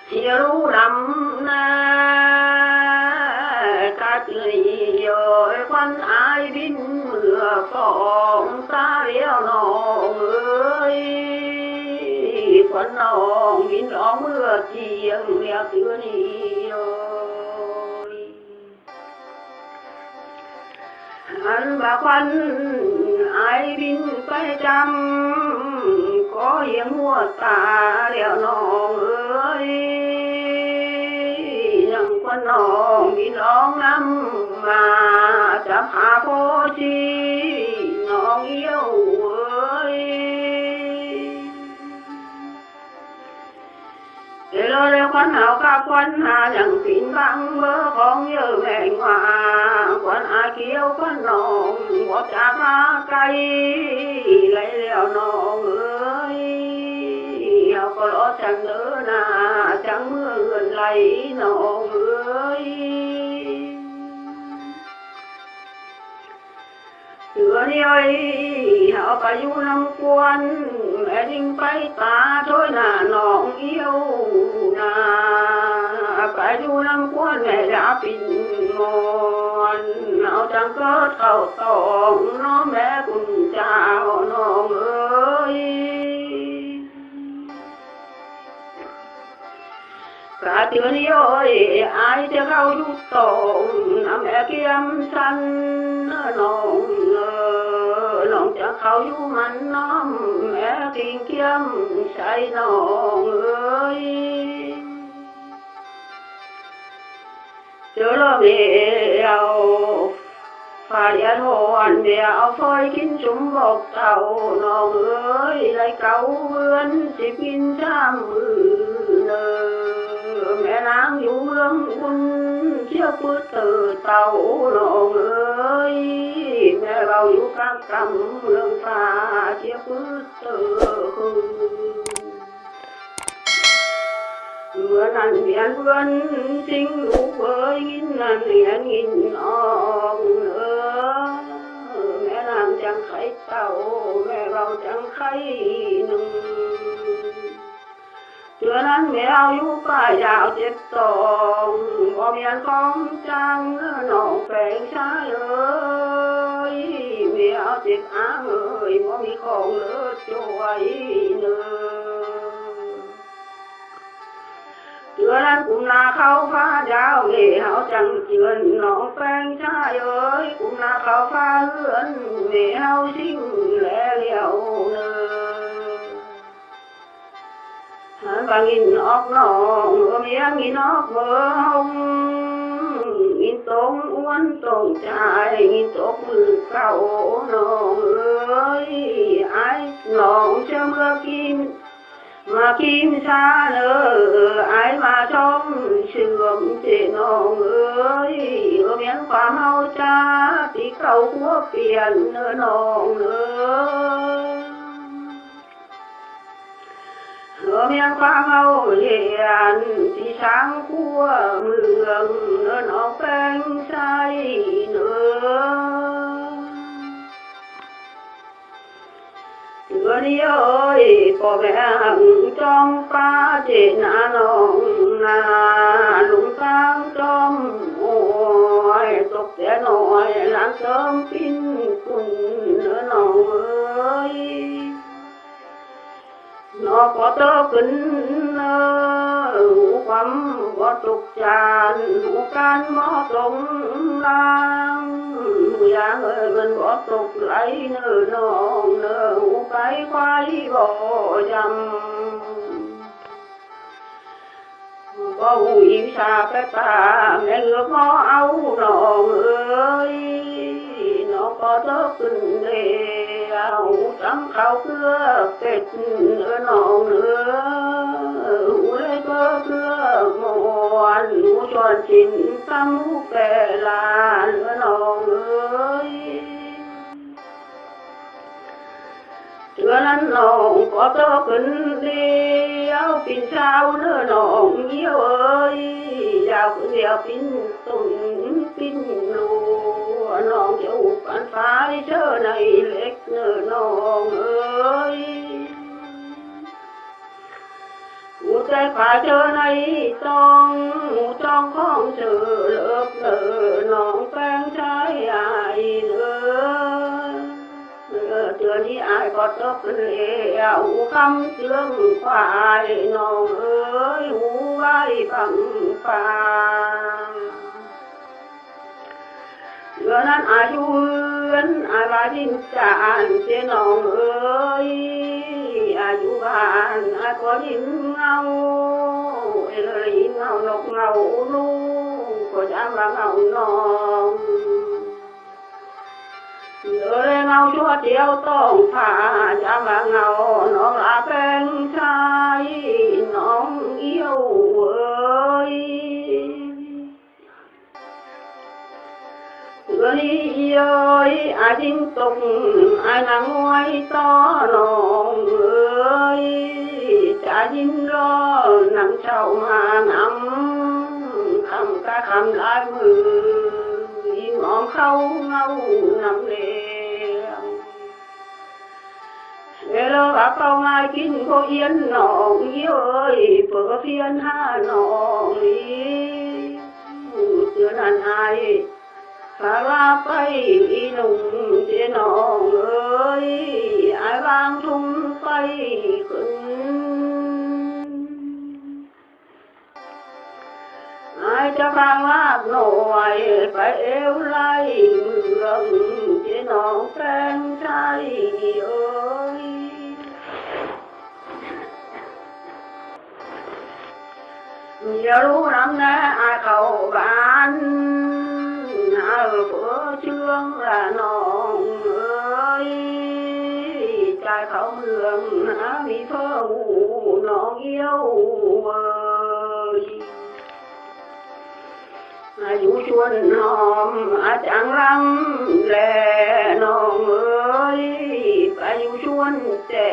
ที่รู้นำนากัดลีโยควันอายบินเมื่อฟองตาเลี้ยวน้องเอ้ยควันน้องบินร้องเมื่อเจียงเรียกเตือนี้อันบาควันอายบินไปจำก็ยังหัวตาเลี้ยวน้องเอ้ยยังควันน้องบินร้องนำมาจะพาโพชีน้องเอี้ยวเอ้ยเดี๋ยวเลยควันหาวกับควันหาอย่างปิ่นบังเบอของเยอะแม่งว่าควันอาเขียวควันน้องบ่จากมาไกลไหลแล้วน้องเอ้ยเอาก็รอจังเด้อนาจังเมื่อเงินไหลน้องเอ้ยเดือนี่เอ้ยเอาไปอยู่น้ำกวนแม่ดิ้งไปตาช่วยหน้าน้องเอี้ยวนาไปอยู่น้ำกวนแม่ดาปิ่นมอนเอาจังเกิดเข้าตองน้องแม่คุณเจ้าน้องเอ้ยกระเตือนนี่เอ้ยอายจะเข้าอยู่ตองน้ำแม่เกียมฉันน้องน้องจะเข้าอยู่มันน้องแม่ทิ้งเกียมใส่น้องเอ้ยเจอแล้วเดียวฝ่ายยันหอนเดียวฝอยกินจุ่มบอกเต่าน้องเอ้ยไรเก่าเบือนสิกินช้ำมือเนอแม่นางอยู่เรื่องคุณเชี่ยวปื้ดตื่นเต่าน้องเอ้ยแม่เราอยู่กลางกำเรื่องฟ้าเชี่ยวปื้ดตื่นเมื่อนั้นเมียนเพื่อนสิงลูกเอ้ยกินนั่นเมียนกินออกแม่นางจังไข่เต่าแม่เราจังไข่หนึ่งเมื่อนั้นแม่เอาอยู่ป่ายาวเจ็บตองบ่เมียนของจังน้องแฝงชาเลยแม่เอาเจ็บอ้างเอ้ยบ่มีของเลิศช่วยเนื้อเดือนกุมนาเข้าฟ้าดาวเล่เฮาจังเจือนน้องแฟงชายเอ้ยกุมนาเข้าฟ้าเฮือนเม่เฮาชิงแลเลี้ยวเนอหันบางอินออกน้องเมียงินออกเมืองงินตรงอ้วนตรงใจงินตกมือเก่าน้องเอ้ยไอ้น้องเชื่อเมื่อกินมากินชาเนอไอ้มาชมเชื่อมเจน้องเอ้ยเมียนความเฮาจ้าที่เขาหัวเปลี่ยนเนอน้องเอ้ยเมียนความเฮาเรียนที่ช้างขั้วเมืองเนอน้องแป้งใสเนอเดือนนี้เอ้ยพ่อแม่จอมฟ้าเจนาน้องนาลุงตั้งจอมโอ้ยตกแต่น้อยหลังเติมปิ้นคุณเนื้อน้องเอ้ยนอกก็เตอขึ้นหูความก็ตกจานหูการหมอตรงลางอย่างเอ้ยมันก็ตกไหลเนื้อน้องเนื้อหูไปควายบ่จำก็หูอิงชาไปตาแม่เลือกหมอเอาน้องเอ้ยน้องก็เตอขึ้นเดียวจำเขาเพื่อเป็ดเนื้อน้องเนื้อหูเลยก็เพื่อมวนหูชวนชินตั้งหูแปลาเนื้อน้องเอ้ยเดือนนั้นน้องก็เตอขึ้นเดียวปิ่นเช้าเนื้อน้องเยี่ยวเอ้ยยาวขึ้นเดียวปิ่นตุ่นปิ่นลูน้องจะอุบอันฟ้าเชื่อในเล็กเนื้อน้องเอ้ย อุ ใจฝ่ายเธอในต้องจ้องของเธอเลิกน้องแป้งชายอายเตือนนี้อายก็ตกแล้วคำเสื่องควายน้องหูไว้ฟังเมื่อนั้นอายุอายว่าดินจานเสียน้องอายุบ้านอายก็ดินเงาเลยเงานกเงาลูกก็จำว่าเงาน้องเลยเงาชั่วเดียวต้องผ่าจำว่าเงาน้องลาเป็นชายน้องเอี้ยวอาจิงตรงอานางไว้ต่อน้องจะยินรอนางเจ้ามางคำกะคำลายมือยิ่งหอมเข้าเงานำเลี้ยงเวลาว่าเขาง่ายกินก็เอียนน้องเเปิดเพียนหาน้องเตือนอันอายฝากลาไปหนุ่มเสียน้องอายบางทุ่งไปขึ้นอายจะฟังลาบหน่อยไปเอวไล่เมืองเสียน้องแฟนใจอย่ารู้นำแน่อายเข้าบ้านเพื่อเชื่องละน้องใจเขาเมืองมีเพื่อหูน้องเอี้ยวอายุชวนหอมอาจังรำแลน้องอายุชวนแต่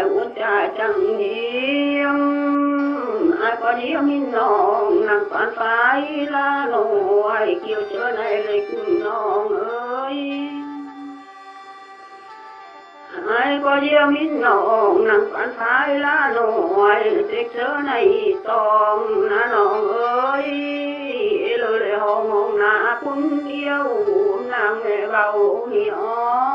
หัวใจจังเยี่ยมอาก็เยี่ยมน้องนั่งฝันไฟลาหน่อยเกี่ยวเจอในเล็กน้องอายก็เยี่ยมน้องนั่งฝันไฟลาหน่อยเด็กเจอในตองนะน้องเลยห้องหน้าคุณเดียวนางแม่เบาเหนียว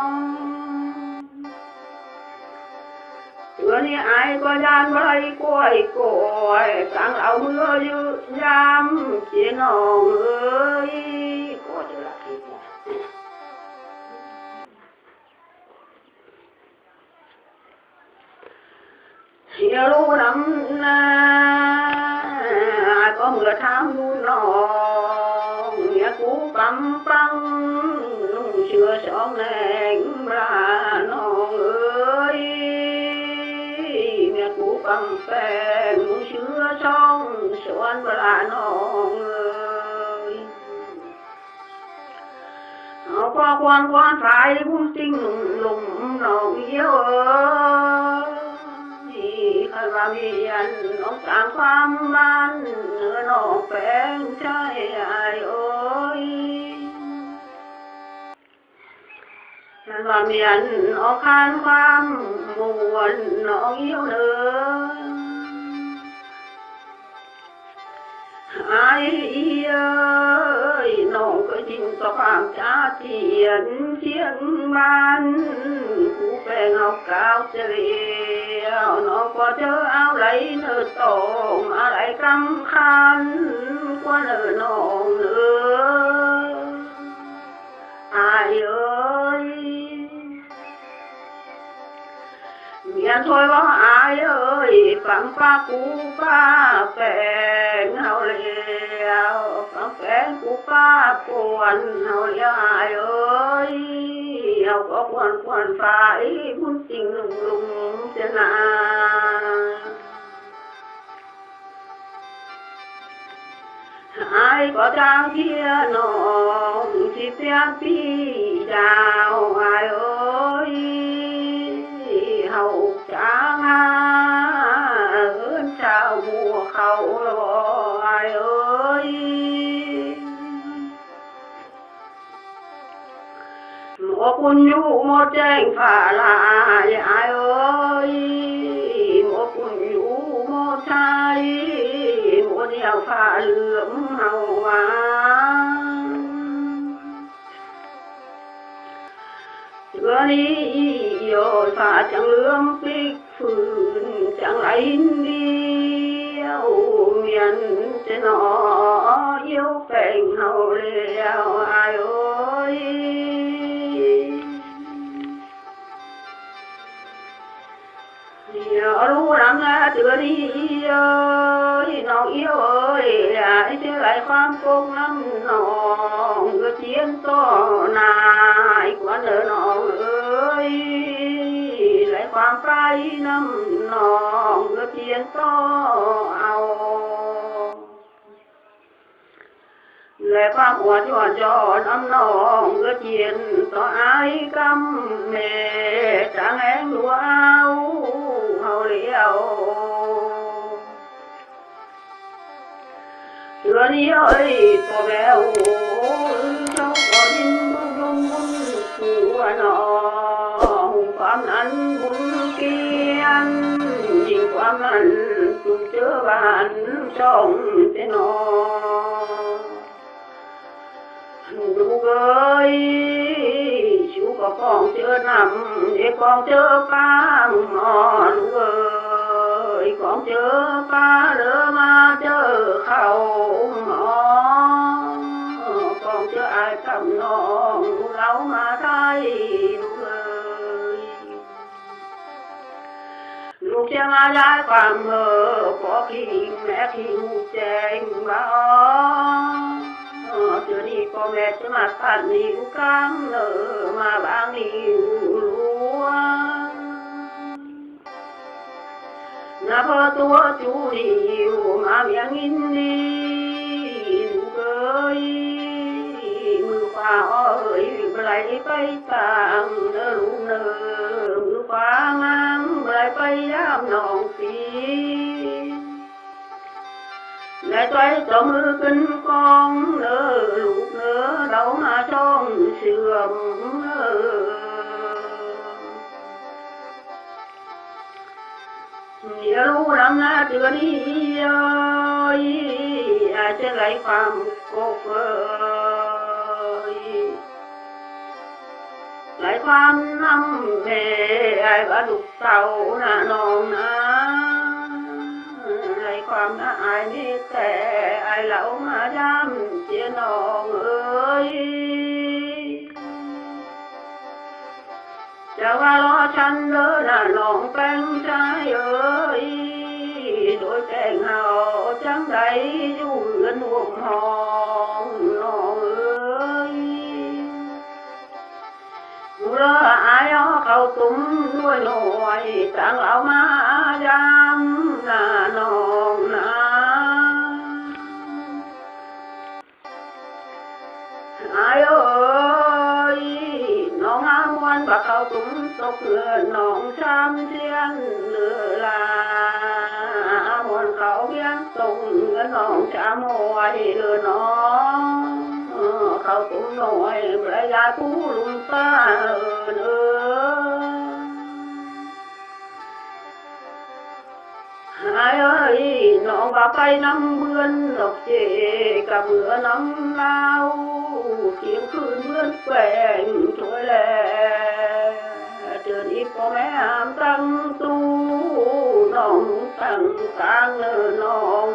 ตัวนี้อายก็ยานไว้กล้วยสั่งเอามือยืดยามเสียน้องก็จะรักที่นี่อย่ารู้นำนะก็เมื่อทำดูน้องอย่ากูปั๊มปังนุ่งเชื่อสองแหงบลาน้องกูฟังแฟนมึงเชื่อช่องสวนเวลาน้องเอาพอควานฝ่ายพุ่งติ้งหลุมน้องเยี่ยวใครว่ามีอันน้องต่างความมันเนื้อน้องแฝงใจอายนั่นว่ามีอันน้องคานความมวนน้องเยี่ยวอายน้องก็จริงต่อความจ้าเทียนมันผู้แปลงเอากาวเสียวน้องก็เจอเอาไหลเนื้อตองอะไรกำคัญกว่าเนื้อน้องอายเมียถอยว่าอายฟังป้ากูป้าแฟนเฮาแล้วฟังแฟนกูป้าปวนเฮาแล้วอายเฮาก็ควรฝ่ายพุ่นจริงลุงเสียนาอายก็จางเทียน้องที่เสียงพี่ดาวอายเฮาจางหาเจ้าหัวเขาลอยหมอคุณอยู่หมอแจ้งฝ่าลายหมอคุณอยู่หมอช ายหมดเดียวฟ้าเหลือมเฮาว่าเรือนี้โยนฟ้าจังเหลือมพลิกฝืนจังไหลเดียวเมียนจะหนอเยี่ยวแฝงเฮาแล้วอายโอ้ยรู้รังเตือดีเอ้ยน้องเอี้ยวเอ้ยไอ้เชื่อไหลความโกงน้ำน้องก็เจียนต่อนายกว่าเดินน้องเอ้ยไหลความไปน้ำน้องก็เจียนต่อเอาไหลความหัวจวนจอน้ำน้องก็เจียนต่อไอ้กำเมจางแหงหลวงเฮาเลี้ยวเสือนี้เอ้ยตัวแมวเจ้าก็ดินบุญบุญหัวน้องความนั้นบุญเกียนยิ่งความนั้นสุขเจอบ้านช่องเจนอลูกเอ้ยชูก็กองเจอนำเด็กกองเจอปางหมอลูกเอ้ยกองเจอปลาเรือมาเจอเขาหมอกองเจออายกับน้องลูกเรามาไทยลูกเอ้ยลูกจะมาย้ายความขอขี้แม่ขี้หูแจงบ้าเจอนี่ก็แม่จะมาตัดนิ้วกลางมาบางนิ้วรั้วน่าพอตัวจูดิวมาเมียงอินดีลูกเอ้ยมือขวาเอ้ยไหลไปต่างลูกมือขวางามไหลไปยามน้องสีและใจต่อมือขึ้นกองลูกเราหาช่องเสื่อมอย่ารู้รังเตือนนี้อาจจะไหลความโกเฟยไหลความน้ำแม่ไอ้บ้าลูกเต่าน้าน้องนะไหลความน่าอายนี่แต่ไอ้เหล่ามาย้ำเจียน้องเอ้ยจะว่ารอฉันน่ะน้องแป้งใจเอ้ยโดยแจ้งเฮาจังใดอยู่เรือนห่วงห้องน้องเอ้ยเรืออายเข้าตุ้มด้วยหน่วยจังเอามาย้ำน่ะน้องนะอายเอ้ยน้องงามวันบักเข้าตุ้มตกเรือน้องช้ำเชียนเรือลามวนเขาเพียงตรงเรือน้องช้ำหวยเรือน้องเขาตุ้มหน่วยประยาผู้ลุงป้าอายเอ้ยน้องว่าไปน้ำเบือนดอกเจกับเบือน้ำลาวเสียงคืนเบือนแฝงช่วยแลเตือนอีกพ่อแม่ตั้งตู้น้องตั้งกลางน้อง